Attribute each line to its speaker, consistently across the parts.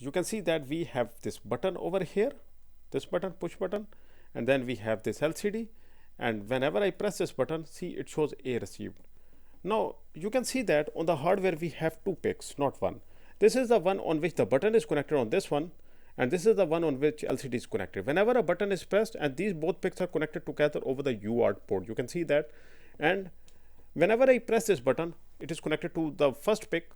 Speaker 1: you can see that we have this button over here, this button, push button, and then we have this LCD, and whenever I press this button, see, it shows A received. Now you can see that on the hardware we have two PICs, not one. This is the one on which the button is connected on this one, and this is the one on which LCD is connected. Whenever a button is pressed, and these both PICs are connected together over the UART port, you can see that. And whenever I press this button, it is connected to the first PIC.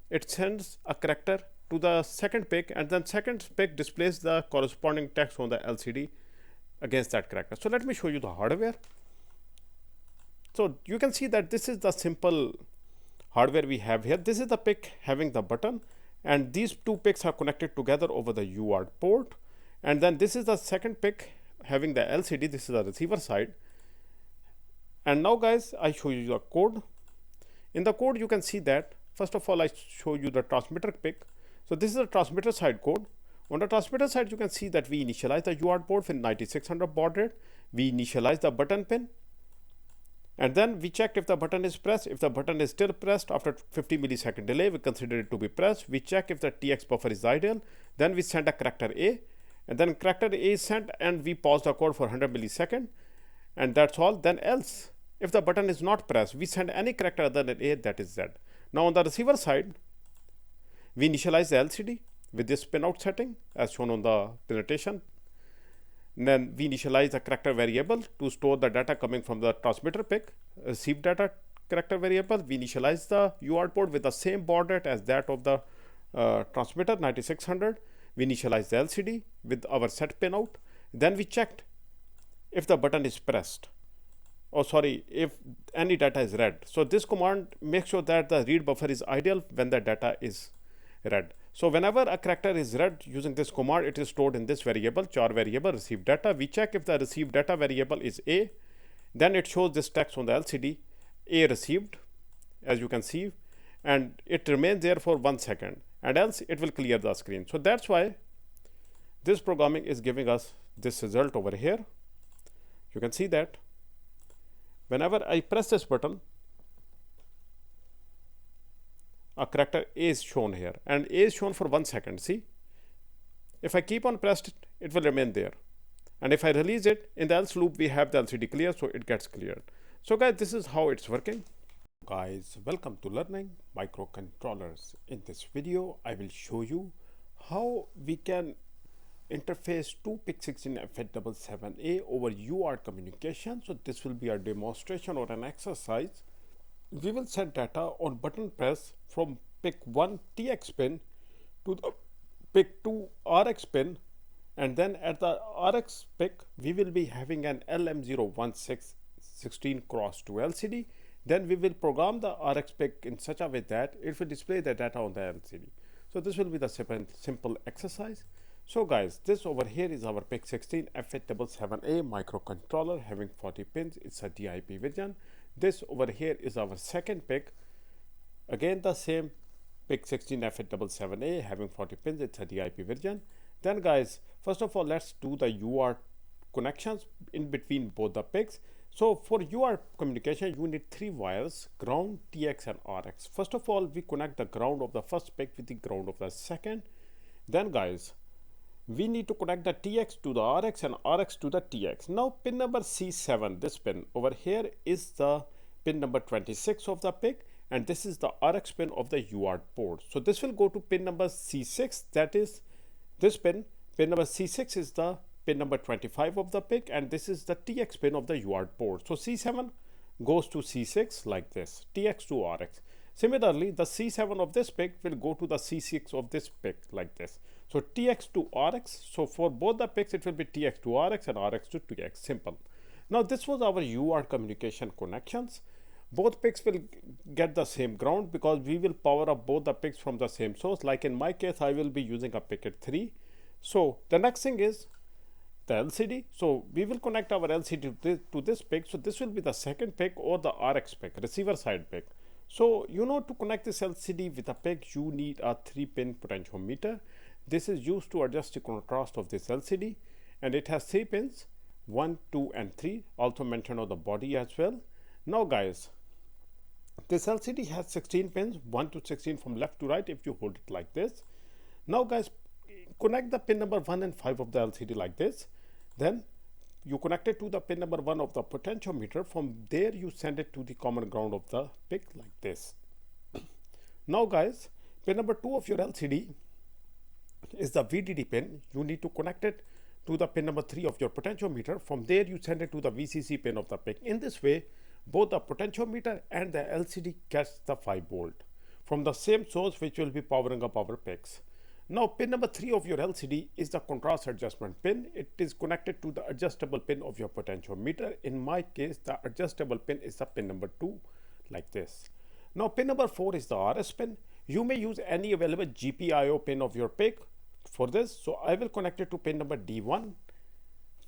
Speaker 1: It sends a character to the second PIC, and then second PIC displays the corresponding text on the LCD against that character. So let me show you the hardware. So you can see that this is the simple hardware we have here. This is the PIC having the button, and these two PICs are connected together over the UART port. And then this is the second PIC having the LCD. This is the receiver side. And now guys, I show you the code. In the code you can see that, first of all, I show you the transmitter PIC. So this is the transmitter side code. On the transmitter side, you can see that we initialize the UART port with 9600 baud rate. We initialize the button pin, and then we check if the button is pressed. If the button is still pressed after 50 millisecond delay, we consider it to be pressed. We check if the TX buffer is ideal. Then we send a character A, and then character A is sent, and we pause the code for 100 millisecond, and that's all. Then else, if the button is not pressed, we send any character other than A, that is Z. Now on the receiver side, we initialize the LCD with this pinout setting as shown on the presentation. And then we initialize the character variable to store the data coming from the transmitter PIC. Receive data character variable, we initialize the UART port with the same baud rate as that of the transmitter, 9600. We initialize the LCD with our set pinout. Then we checked if the button is pressed. Oh sorry, if any data is read. So this command makes sure that the read buffer is ideal when the data is read. So whenever a character is read using this command, it is stored in this variable, char variable, receive data. We check if the received data variable is A, then it shows this text on the LCD, A received, as you can see, and it remains there for 1 second, and else it will clear the screen. So that's why this programming is giving us this result over here. You can see that whenever I press this button, a character A is shown here, and A is shown for 1 second. See, if I keep on pressed, it will remain there, and if I release it, in the else loop we have the LCD clear, so it gets cleared. So guys, this is how it's working. Guys, welcome to learning microcontrollers. In this video, I will show you how we can interface two PIC16F877A over UART communication. So this will be a demonstration or an exercise. We will set data on button press from PIC1 TX pin to the PIC2 RX pin, and then at the RX PIC we will be having an LM016 cross to LCD. Then we will program the RX PIC in such a way that it will display the data on the LCD. So this will be the simple exercise. So guys, this over here is our PIC16F877A microcontroller having 40 pins. It's a DIP version. This over here is our second PIC. Again the same PIC16F877A having 40 pins. It's a DIP version. Then guys, first of all, let's do the UART connections in between both the PICs. So for UART communication, you need 3 wires: ground, TX and RX. First of all, we connect the ground of the first PIC with the ground of the second. Then guys, we need to connect the TX to the RX and RX to the TX. Now pin number C7, this pin over here is the pin number 26 of the PIC, and this is the RX pin of the UART port. So this will go to pin number C6, that is this pin. Pin number C6 is the pin number 25 of the PIC, and this is the TX pin of the UART port. So C7 goes to C6 like this, TX to RX. Similarly, the C7 of this PIC will go to the C6 of this PIC like this. So TX to RX. So for both the PICs, it will be TX to RX and RX to TX. Simple. Now this was our UART communication connections. Both PICs will get the same ground because we will power up both the PICs from the same source. Like in my case, I will be using a PIC at 3. So the next thing is the LCD. So we will connect our LCD to this PIC. So this will be the second PIC or the RX PIC, receiver side PIC. So you know, to connect this LCD with a PIC, you need a 3-pin potentiometer. This is used to adjust the contrast of this LCD, and it has 3 pins, 1, 2 and 3, also mentioned on the body as well. Now guys, this LCD has 16 pins, 1 to 16 from left to right if you hold it like this. Now guys, connect the pin number 1 and 5 of the LCD like this. Then you connect it to the pin number 1 of the potentiometer. From there you send it to the common ground of the PIC like this. Now guys, pin number 2 of your LCD is the VDD pin. You need to connect it to the pin number 3 of your potentiometer. From there you send it to the VCC pin of the PIC. In this way, both the potentiometer and the LCD gets the 5 volt from the same source which will be powering up our PICs. Now pin number 3 of your LCD is the contrast adjustment pin. It is connected to the adjustable pin of your potentiometer. In my case, the adjustable pin is the pin number 2 like this. Now pin number 4 is the RS pin. You may use any available GPIO pin of your PIC for this. So I will connect it to pin number D1.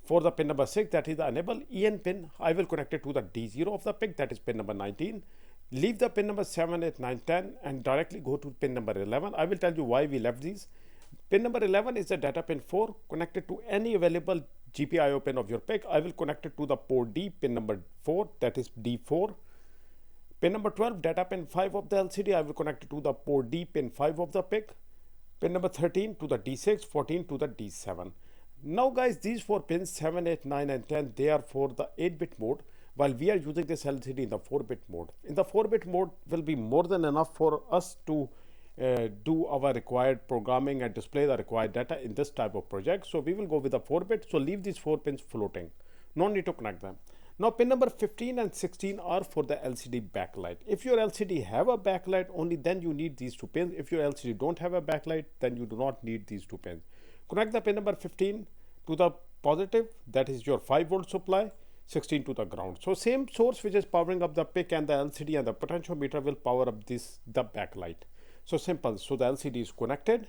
Speaker 1: For the pin number 6, that is the enable EN pin, I will connect it to the D0 of the PIC, that is pin number 19. Leave the pin number 7, 8, 9, 10 and directly go to pin number 11. I will tell you why we left these. Pin number 11 is the data pin 4 connected to any available GPIO pin of your PIC. I will connect it to the port D, pin number 4, that is D4. Pin number 12, data pin 5 of the LCD, I will connect it to the port D, pin 5 of the PIC. Pin number 13 to the D6, 14 to the D7. Now guys, these 4 pins 7, 8, 9 and 10, they are for the 8-bit mode, while we are using this LCD in the 4-bit mode. In the 4-bit mode will be more than enough for us to do our required programming and display the required data in this type of project. So we will go with the 4-bit. So leave these 4 pins floating. No need to connect them. Now pin number 15 and 16 are for the LCD backlight. If your LCD have a backlight, only then you need these 2 pins. If your LCD don't have a backlight, then you do not need these 2 pins. Connect the pin number 15 to the positive, that is your 5 volt supply, 16 to the ground. So same source which is powering up the PIC and the LCD and the potentiometer will power up the backlight. So simple. So the LCD is connected.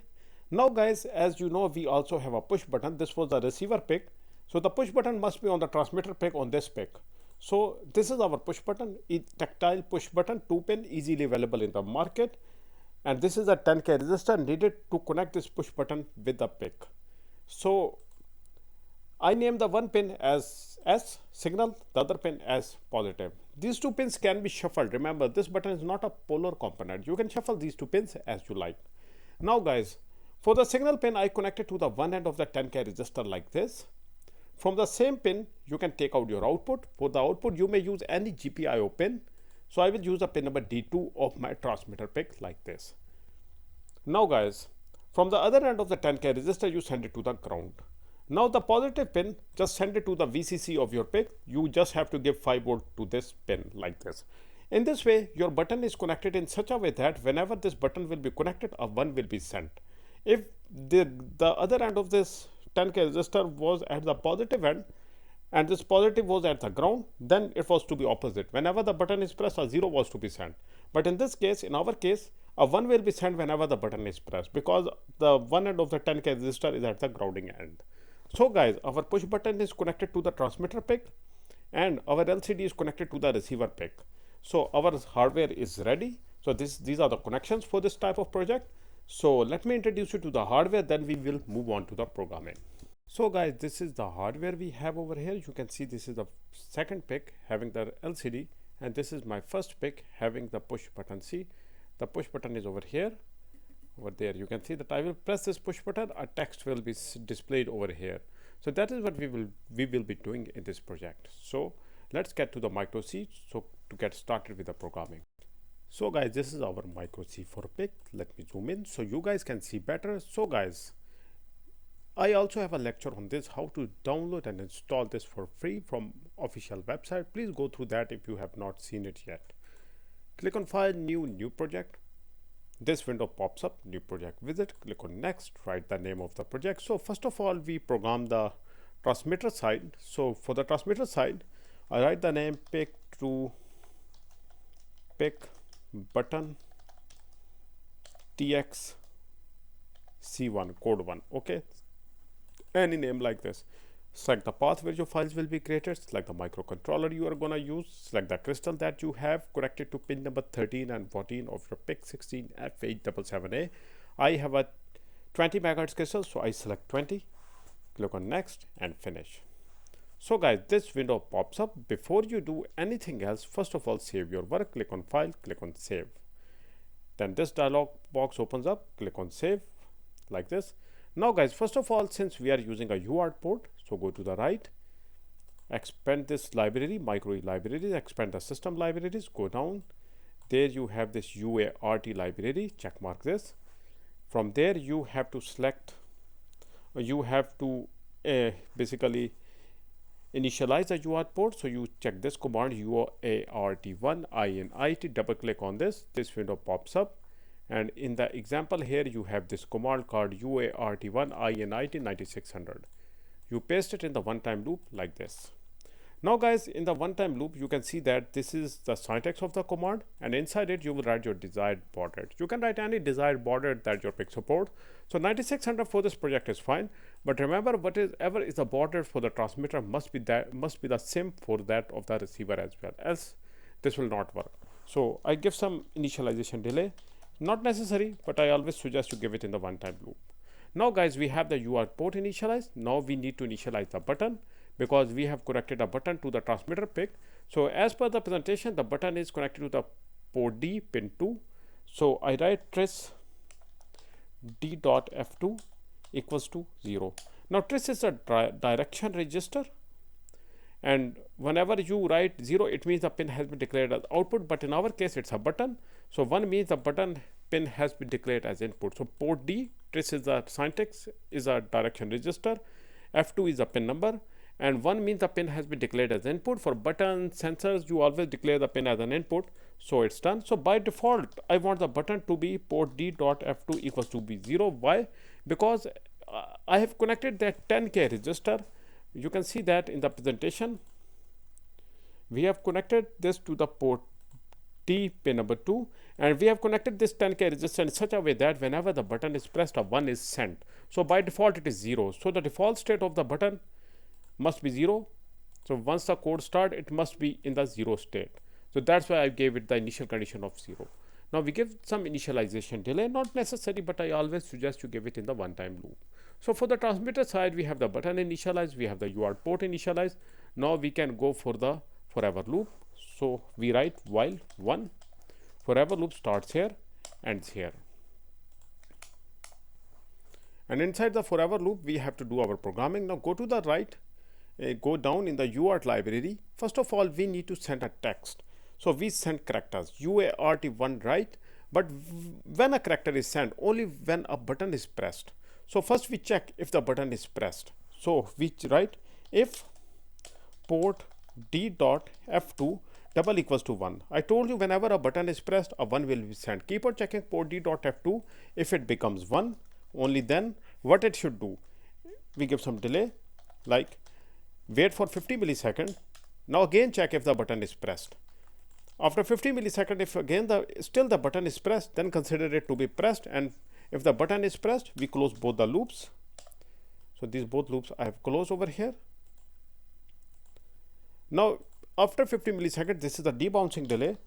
Speaker 1: Now guys, as you know, we also have a push button. This was the receiver PIC. So the push button must be on the transmitter PIC on this PIC. So this is our push button, tactile push button, 2-pin, easily available in the market. And this is a 10K resistor needed to connect this push button with the PIC. So I name the one pin as S signal, the other pin as positive. These 2 pins can be shuffled. Remember, this button is not a polar component. You can shuffle these 2 pins as you like. Now guys, for the signal pin, I connected to the one end of the 10K resistor like this. From the same pin, you can take out your output. For the output, you may use any GPIO pin. So I will use a pin number D2 of my transmitter PIC like this. Now guys, from the other end of the 10K resistor, you send it to the ground. Now the positive pin, just send it to the VCC of your PIC. You just have to give 5 volt to this pin like this. In this way, your button is connected in such a way that whenever this button will be connected, a 1 will be sent. If the other end of this 10K resistor was at the positive end and this positive was at the ground, then it was to be opposite. Whenever the button is pressed, a 0 was to be sent. But in this case, in our case, a 1 will be sent whenever the button is pressed, because the one end of the 10K resistor is at the grounding end. So guys, our push button is connected to the transmitter PIC and our LCD is connected to the receiver PIC. So our hardware is ready. So these are the connections for this type of project. So let me introduce you to the hardware, then we will move on to the programming. So guys, this is the hardware we have over here. You can see this is the second PIC having the LCD, and this is my first PIC having the push button. See, the push button is over here. Over there you can see that I will press this push button, a text will be displayed over here. So that is what we will be doing in this project. So let's get to the micro C so to get started with the programming. So guys, this is our micro C for PIC. Let me zoom in so you guys can see better. So guys, I also have a lecture on this, how to download and install this for free from official website. Please go through that if you have not seen it yet. Click on File, New Project. This window pops up, New Project, Visit, click on Next, write the name of the project. So first of all, we program the transmitter side. So for the transmitter side, I write the name PIC to PIC button TX C1 code 1. Okay, any name like this. Select the path where your files will be created, select the microcontroller you are gonna use, select the crystal that you have connected to pin number 13 and 14 of your PIC16F877A. I have a 20 MHz crystal, so I select 20, click on Next and Finish. So guys, this window pops up. Before you do anything else, first of all, save your work, click on File, click on Save. Then this dialog box opens up, click on Save like this. Now guys, first of all, since we are using a UART port, so go to the right, expand this library, micro libraries, expand the system libraries, go down. There you have this UART library, check mark this. From there you have to select, you have to basically initialize a UART port. So you check this command UART1 INIT, double click on this window pops up, and in the example here you have this command called UART1 INIT 9600. You paste it in the one-time loop like this. Now guys, in the one-time loop you can see that this is the syntax of the command, and inside it you will write your desired baud rate. You can write any desired baud rate that your PIC supports. So 9600 for this project is fine, but remember, whatever is the baud rate for the transmitter must be the same for that of the receiver as well, else this will not work. So I give some initialization delay, not necessary, but I always suggest to give it in the one-time loop. Now guys, we have the UART port initialized. Now we need to initialize the button, because we have connected a button to the transmitter PIC. So as per the presentation, the button is connected to the port D pin 2. So I write tris d.f2 equals to 0. Now tris is a direction register, and whenever you write 0, it means the pin has been declared as output, but in our case it's a button. So 1 means the button pin has been declared as input. So port D, tris is the syntax, is a direction register, F2 is the pin number, and 1 means the pin has been declared as input. For button sensors, you always declare the pin as an input, so it's done. So by default, I want the button to be port D.F2 equals to be 0. Why? Because I have connected that 10K register. You can see that in the presentation. We have connected this to the port D pin number 2, and we have connected this 10K register in such a way that whenever the button is pressed, a 1 is sent. So by default, it is 0. So the default state of the button must be 0. So once the code starts, it must be in the 0 state. So that's why I gave it the initial condition of 0. Now we give some initialization delay, not necessary, but I always suggest you give it in the one-time loop. So for the transmitter side, we have the button initialized, we have the UART port initialized. Now we can go for the forever loop. So we write while 1, forever loop starts here, ends here. And inside the forever loop, we have to do our programming. Now go to the right, go down in the UART library. First of all, we need to send a text. So we send characters, UART1 write, but when a character is sent, only when a button is pressed. So first we check if the button is pressed. So we write if port D.F2 double equals to 1. I told you whenever a button is pressed, a 1 will be sent. Keep on checking port D.F2. If it becomes 1, only then what it should do. We give some delay, like wait for 50 milliseconds. Now again check if the button is pressed. After 50 milliseconds, if again still the button is pressed, then consider it to be pressed, and if the button is pressed, we close both the loops. So these both loops I have closed over here. Now after 50 milliseconds, this is the debouncing delay.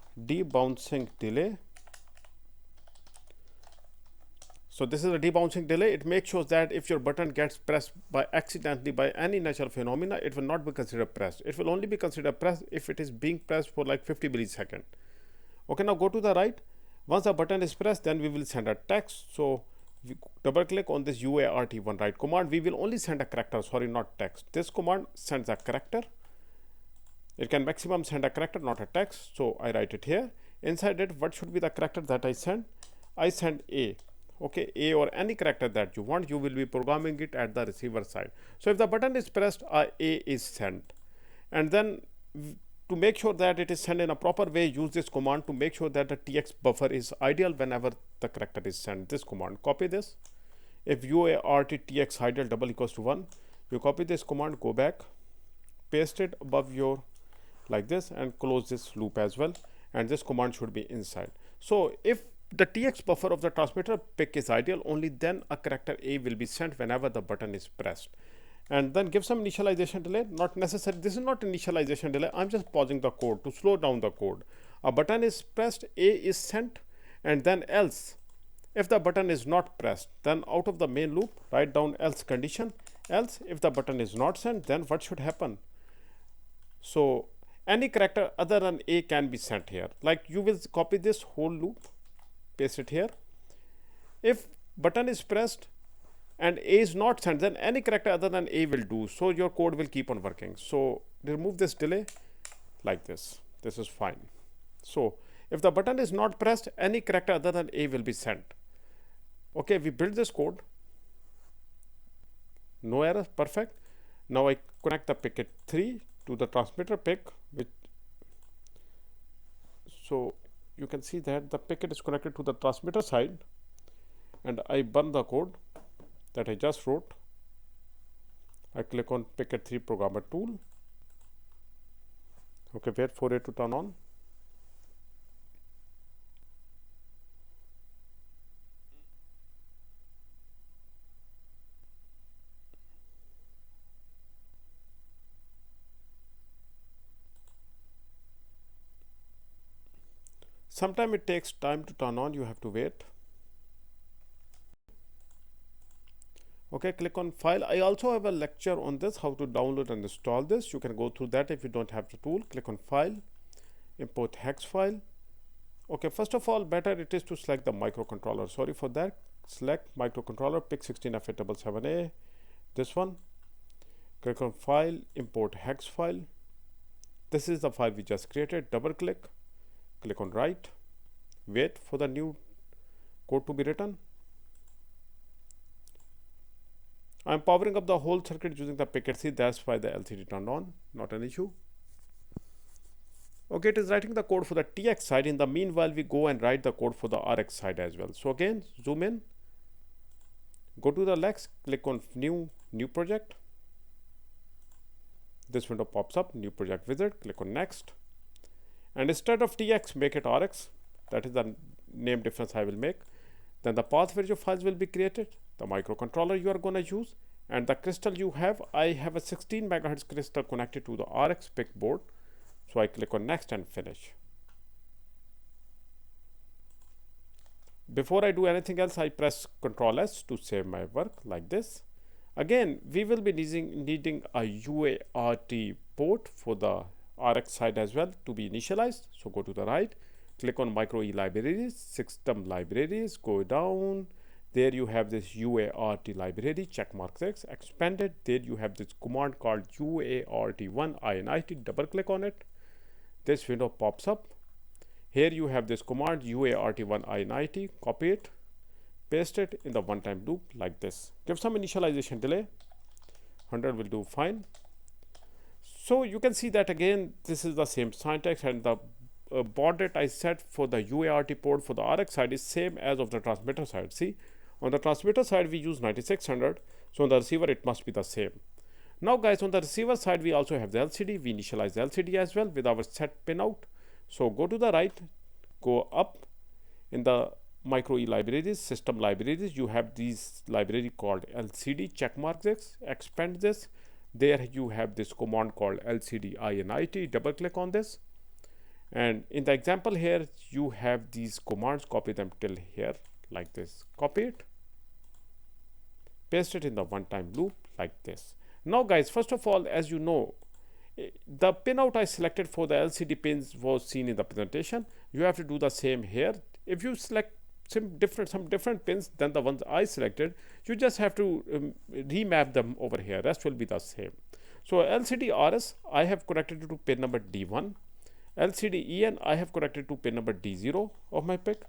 Speaker 1: So this is a debouncing delay. It makes sure that if your button gets pressed by accidentally by any natural phenomena, it will not be considered pressed. It will only be considered pressed if it is being pressed for like 50 milliseconds. Okay, now go to the right. Once the button is pressed, then we will send a text. So we double click on this UART1 write command. We will only send a character, sorry, not text. This command sends a character. It can maximum send a character, not a text. So I write it here. Inside it, what should be the character that I send? I send A. Okay, A or any character that you want, you will be programming it at the receiver side. So if the button is pressed, A is sent. And then to make sure that it is sent in a proper way, use this command to make sure that the TX buffer is ideal whenever the character is sent. This command, copy this. If UART TX ideal double equals to 1, you copy this command, go back, paste it above your like this, and close this loop as well. And this command should be inside. So if the TX buffer of the transmitter PIC is ideal, only then a character A will be sent whenever the button is pressed. And then give some initialization delay, not necessary. This is not initialization delay. I'm just pausing the code to slow down the code. A button is pressed, A is sent, and then else. If the button is not pressed, then out of the main loop, write down else condition. Else, if the button is not sent, then what should happen? So any character other than A can be sent here. Like you will copy this whole loop, paste it here. If button is pressed, and A is not sent, then any character other than A will do. So your code will keep on working. So remove this delay like this. This is fine. So if the button is not pressed, any character other than A will be sent. Okay, we build this code. No error, perfect. Now I connect the picket 3 to the transmitter PIC, so you can see that the picket is connected to the transmitter side, and I burn the code that I just wrote. I click on picket 3 programmer tool. Okay, wait for it to turn on. Sometimes it takes time to turn on, you have to wait. Okay, click on file. I also have a lecture on this, how to download and install this. You can go through that if you don't have the tool. Click on file, import hex file. Okay, first of all, better it is to select the microcontroller. Sorry for that. Select microcontroller PIC16F877A, this one. Click on file, import hex file. This is the file we just created. Double click, click on write, wait for the new code to be written. I'm powering up the whole circuit using the picket C. That's why the LCD turned on, not an issue. Okay, it is writing the code for the TX side. In the meanwhile, we go and write the code for the RX side as well. So again, zoom in, go to the Lex, click on new project. This window pops up, new project wizard, click on next. And instead of TX, make it RX. That is the name difference I will make. Then the path where your files will be created, the microcontroller you are going to use, and the crystal you have. I have a 16 megahertz crystal connected to the RX PIC board. So I click on next and finish. Before I do anything else, I press Ctrl S to save my work like this. Again, we will be needing a UART port for the RX side as well to be initialized. So go to the right, click on micro E libraries, system libraries, go down. There you have this UART library, checkmark 6, expanded. There you have this command called UART1 init, double click on it. This window pops up. Here you have this command UART1 init, copy it, paste it in the one-time loop like this. Give some initialization delay, 100 will do fine. So you can see that again, this is the same syntax, and the baud rate I set for the UART port for the RX side is same as of the transmitter side. See, on the transmitter side we use 9600, so on the receiver it must be the same. Now guys, on the receiver side we also have the LCD. We initialize the LCD as well with our set pinout. So go to the right, go up in the micro E libraries, system libraries. You have these library called LCD, checkmark 6, expand this. There you have this command called LCD init, double click on this. And in the example here, you have these commands, copy them till here like this. Copy it, paste it in the one-time loop like this. Now guys, first of all, as you know, the pinout I selected for the LCD pins was seen in the presentation. You have to do the same here. If you select some different pins than the ones I selected, you just have to remap them over here. Rest will be the same. So LCD RS, I have connected it to pin number D1. LCD EN, I have connected to pin number D0 of my PIC.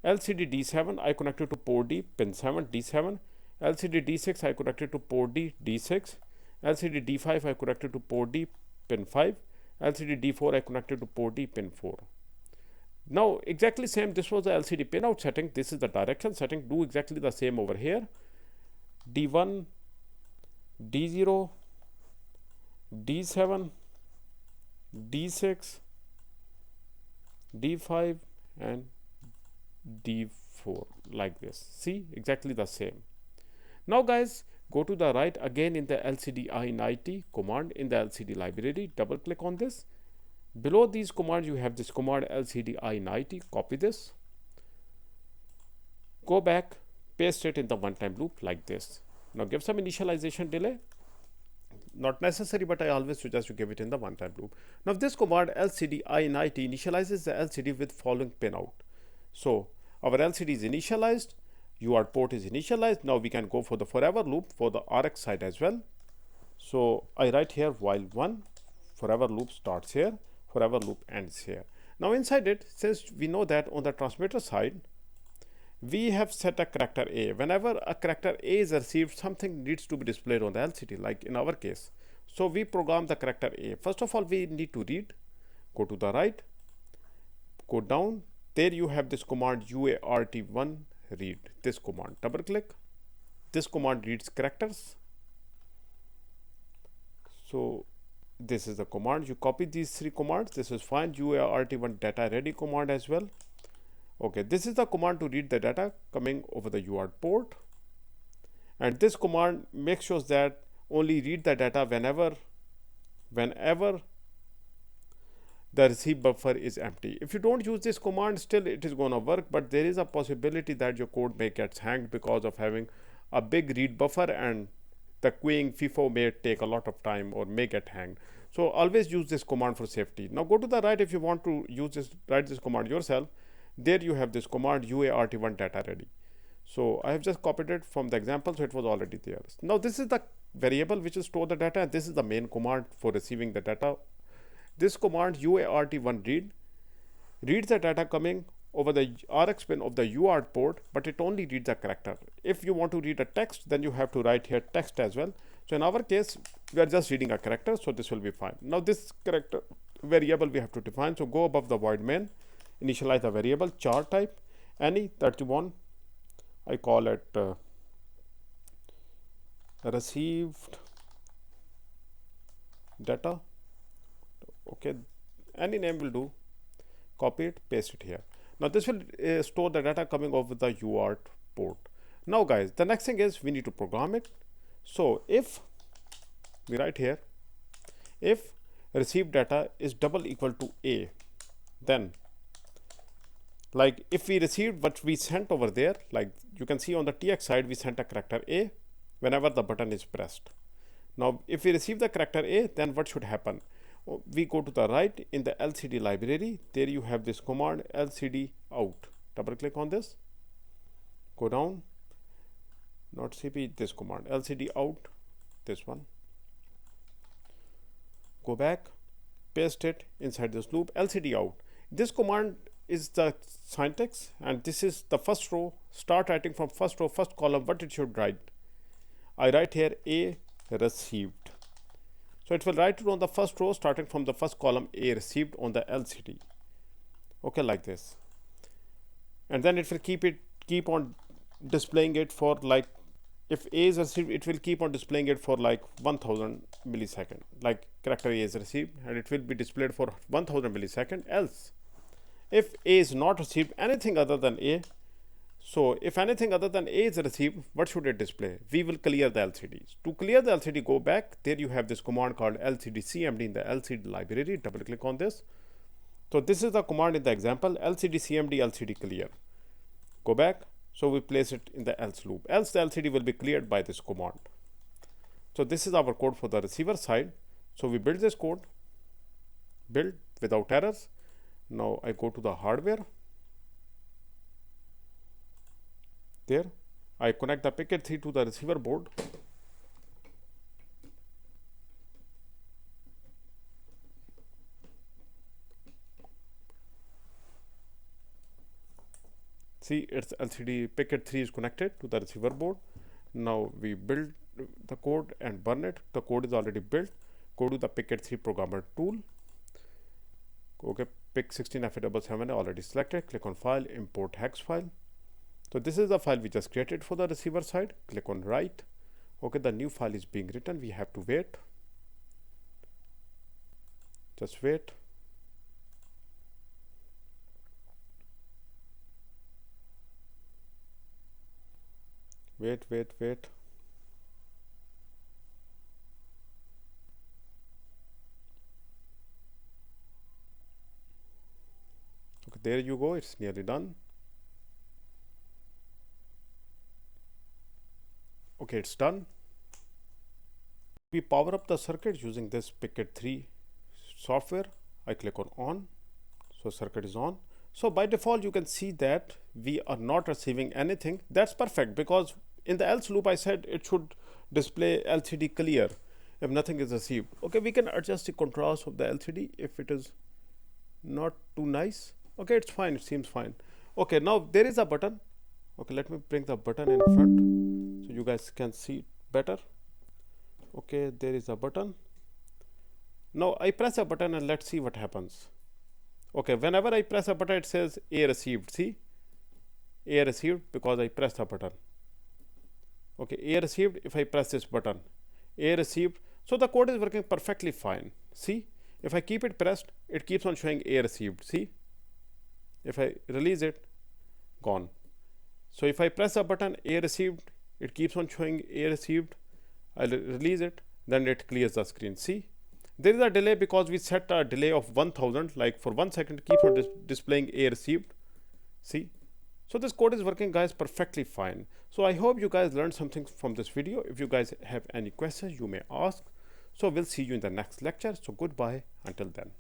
Speaker 1: LCD D7, I connected to port D, pin 7, D7. LCD D6, I connected to port D, D6. LCD D5, I connected to port D, pin 5. LCD D4, I connected to port D, pin 4. Now exactly same, this was the LCD pinout setting. This is the direction setting. Do exactly the same over here. D1, D0, D7, D6, D5 and D4 like this. See, exactly the same. Now guys, go to the right again in the LCD init command in the LCD library, double click on this. Below these commands you have this command LCD init, copy this, go back, paste it in the one-time loop like this. Now give some initialization delay, not necessary, but I always suggest you give it in the one-time loop. Now this command LCD init initializes the LCD with following pinout. So our LCD is initialized, UART port is initialized. Now we can go for the forever loop for the RX side as well. So I write here while 1, forever loop starts here, forever loop ends here. Now inside it, since we know that on the transmitter side, we have set a character A. Whenever a character A is received, something needs to be displayed on the LCD, like in our case. So we program the character A. First of all, we need to read. Go to the right, go down. There you have this command UART1 read. This command, double click. This command reads characters. So this is the command. You copy these 3 commands. This is fine. UART1 data ready command as well. Okay, this is the command to read the data coming over the UART port. And this command makes sure that only read the data whenever the receive buffer is empty. If you don't use this command, still it is going to work, but there is a possibility that your code may get hanged because of having a big read buffer, and the queuing FIFO may take a lot of time or may get hanged. So always use this command for safety. Now go to the right if you want to use this, write this command yourself. There you have this command UART1 data ready. So I have just copied it from the example, so it was already there. Now this is the variable which will store the data, and this is the main command for receiving the data. This command UART1 read reads the data coming over the RX pin of the UART port, but it only reads a character. If you want to read a text, then you have to write here text as well. So in our case, we are just reading a character, so this will be fine. Now this character variable we have to define. So go above the void main, initialize the variable char type, any 31. I call it received data. Okay, any name will do. Copy it, paste it here. Now this will store the data coming over the UART port. Now guys, the next thing is we need to program it. So if we write here, if received data is double equal to A, then like if we received what we sent over there, like you can see on the TX side, we sent a character A whenever the button is pressed. Now if we receive the character A, then what should happen? We go to the right in the LCD library. There you have this command LCD out. Double click on this. Go down. Not CP, this command LCD out. This one. Go back. Paste it inside this loop. LCD out. This command is the syntax, and this is the first row. Start writing from first row, first column. What it should write? I write here A received. So it will write it on the first row starting from the first column A received on the LCD. Okay, like this. And then it will keep on displaying it for like, if A is received, it will keep on displaying it for like 1000 millisecond. Like character A is received, and it will be displayed for 1000 millisecond. Else, if A is not received anything other than A, so if anything other than A is received, what should it display? We will clear the LCDs. To clear the LCD, go back. There you have this command called LCD-CMD in the LCD library. Double click on this. So this is the command in the example, LCD-CMD LCD clear. Go back. So we place it in the else loop. Else the LCD will be cleared by this command. So this is our code for the receiver side. So we build this code, build without errors. Now I go to the hardware. There, I connect the PIC3 to the receiver board. See, it's LCD PIC3 is connected to the receiver board. Now we build the code and burn it. The code is already built. Go to the PIC3 programmer tool. Okay, PIC16F877A already selected. Click on file, import hex file. So this is the file we just created for the receiver side. Click on write. Okay, the new file is being written. We have to wait. Just wait. Wait. Okay, there you go. It's nearly done. Okay, it's done. We power up the circuit using this PIC3 software. I click on, so circuit is on. So by default, you can see that we are not receiving anything. That's perfect, because in the else loop I said it should display LCD clear if nothing is received. Okay, we can adjust the contrast of the LCD if it is not too nice. Okay, it's fine, it seems fine. Okay, now there is a button. Okay, let me bring the button in front so you guys can see it better. Okay, there is a button. Now I press a button and let's see what happens. Okay, whenever I press a button, it says A received. See, A received because I pressed a button. Okay, A received if I press this button. A received. So the code is working perfectly fine. See, if I keep it pressed, it keeps on showing A received. See, if I release it, gone. So if I press a button, A received, it keeps on showing A received. I'll release it, then it clears the screen. See, there is a delay because we set a delay of 1000, like for 1 second, it keeps on displaying A received. See, so this code is working, guys, perfectly fine. So I hope you guys learned something from this video. If you guys have any questions, you may ask. So we'll see you in the next lecture. So goodbye until then.